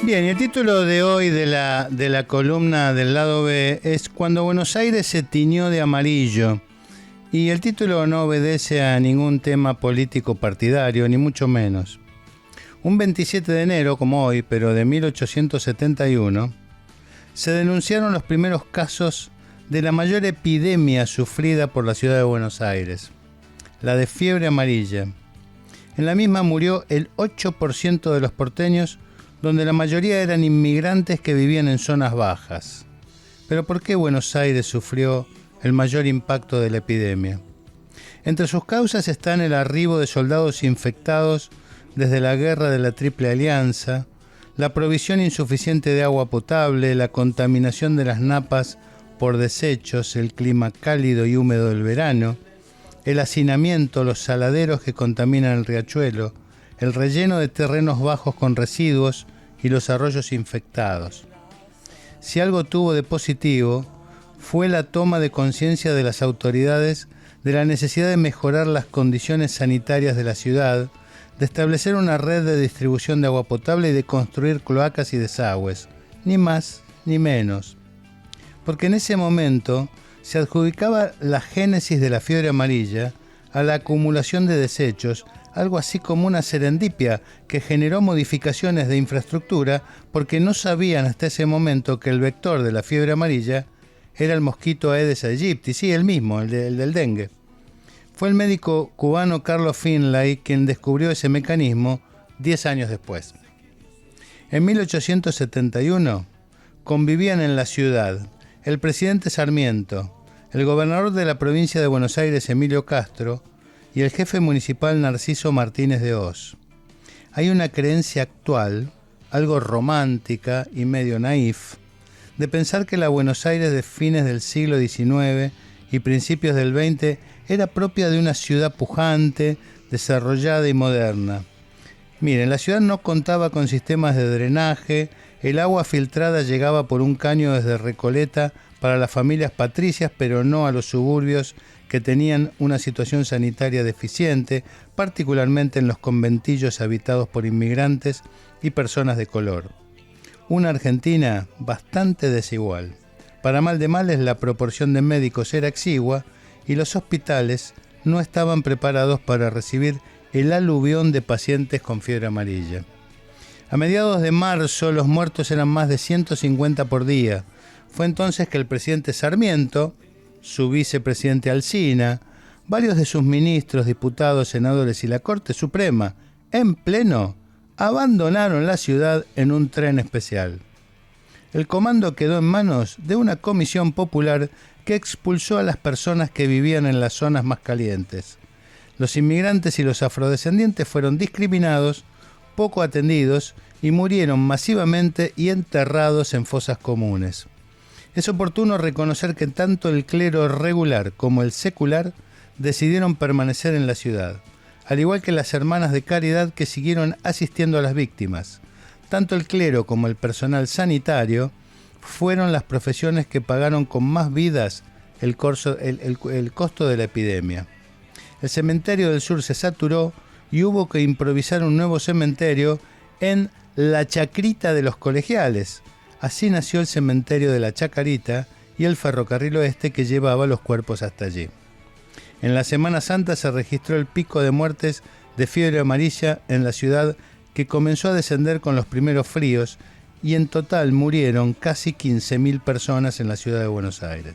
Bien, y el título de hoy de la columna del lado B es Cuando Buenos Aires se tiñó de amarillo. Y el título no obedece a ningún tema político partidario, ni mucho menos. Un 27 de enero, como hoy, pero de 1871, se denunciaron los primeros casos de la mayor epidemia sufrida por la ciudad de Buenos Aires, la de fiebre amarilla. En la misma murió el 8% de los porteños, donde la mayoría eran inmigrantes que vivían en zonas bajas. Pero ¿por qué Buenos Aires sufrió el mayor impacto de la epidemia? Entre sus causas están el arribo de soldados infectados desde la guerra de la Triple Alianza, la provisión insuficiente de agua potable, la contaminación de las napas por desechos, el clima cálido y húmedo del verano, el hacinamiento, los saladeros que contaminan el riachuelo, el relleno de terrenos bajos con residuos y los arroyos infectados. Si algo tuvo de positivo, fue la toma de conciencia de las autoridades de la necesidad de mejorar las condiciones sanitarias de la ciudad, de establecer una red de distribución de agua potable y de construir cloacas y desagües, ni más ni menos. Porque en ese momento se adjudicaba la génesis de la fiebre amarilla a la acumulación de desechos, algo así como una serendipia que generó modificaciones de infraestructura porque no sabían hasta ese momento que el vector de la fiebre amarilla era el mosquito Aedes aegypti, sí, el mismo, el del dengue. Fue el médico cubano Carlos Finlay quien descubrió ese mecanismo 10 años después. En 1871 convivían en la ciudad el presidente Sarmiento, el gobernador de la provincia de Buenos Aires Emilio Castro y el jefe municipal Narciso Martínez de Hoz. Hay una creencia actual, algo romántica y medio naif, de pensar que la Buenos Aires de fines del siglo XIX y principios del XX era propia de una ciudad pujante, desarrollada y moderna. Miren, la ciudad no contaba con sistemas de drenaje, el agua filtrada llegaba por un caño desde Recoleta para las familias patricias, pero no a los suburbios que tenían una situación sanitaria deficiente, particularmente en los conventillos habitados por inmigrantes y personas de color. Una Argentina bastante desigual. Para mal de males, la proporción de médicos era exigua y los hospitales no estaban preparados para recibir el aluvión de pacientes con fiebre amarilla. A mediados de marzo, los muertos eran más de 150 por día. Fue entonces que el presidente Sarmiento, su vicepresidente Alsina, varios de sus ministros, diputados, senadores y la Corte Suprema, en pleno, abandonaron la ciudad en un tren especial. El comando quedó en manos de una comisión popular que expulsó a las personas que vivían en las zonas más calientes. Los inmigrantes y los afrodescendientes fueron discriminados, poco atendidos y murieron masivamente y enterrados en fosas comunes. Es oportuno reconocer que tanto el clero regular como el secular decidieron permanecer en la ciudad, al igual que las hermanas de caridad que siguieron asistiendo a las víctimas. Tanto el clero como el personal sanitario fueron las profesiones que pagaron con más vidas el costo de la epidemia. El cementerio del sur se saturó y hubo que improvisar un nuevo cementerio en la Chacrita de los Colegiales. Así nació el cementerio de la Chacarita y el ferrocarril oeste que llevaba los cuerpos hasta allí. En la Semana Santa se registró el pico de muertes de fiebre amarilla en la ciudad, que comenzó a descender con los primeros fríos, y en total murieron casi 15.000 personas en la ciudad de Buenos Aires.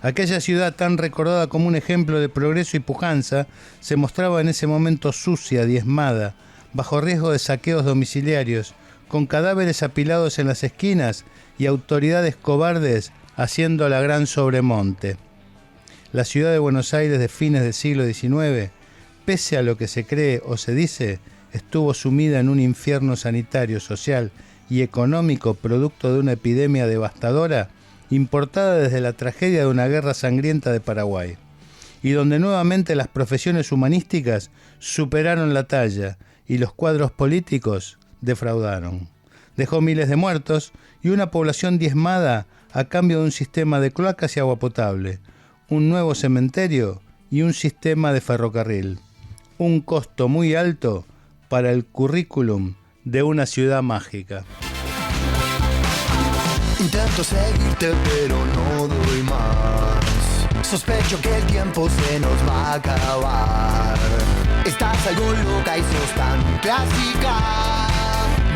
Aquella ciudad tan recordada como un ejemplo de progreso y pujanza se mostraba en ese momento sucia, diezmada, bajo riesgo de saqueos domiciliarios, con cadáveres apilados en las esquinas y autoridades cobardes haciendo la gran sobremonte. La ciudad de Buenos Aires de fines del siglo XIX, pese a lo que se cree o se dice, estuvo sumida en un infierno sanitario, social y económico producto de una epidemia devastadora importada desde la tragedia de una guerra sangrienta de Paraguay, y donde nuevamente las profesiones humanísticas superaron la talla y los cuadros políticos defraudaron. Dejó miles de muertos y una población diezmada a cambio de un sistema de cloacas y agua potable, un nuevo cementerio y un sistema de ferrocarril. Un costo muy alto para el currículum de una ciudad mágica. Intento seguirte pero no doy más. Sospecho que el tiempo se nos va a acabar. Estás algo loca y sos tan clásica.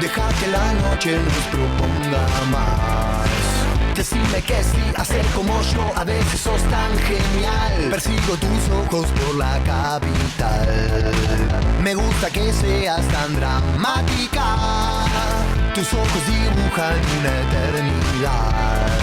Deja que la noche nos proponga más. Decime que sí, hacer como yo, a veces sos tan genial. Persigo tus ojos por la capital. Me gusta que seas tan dramática. Tus ojos dibujan una eternidad.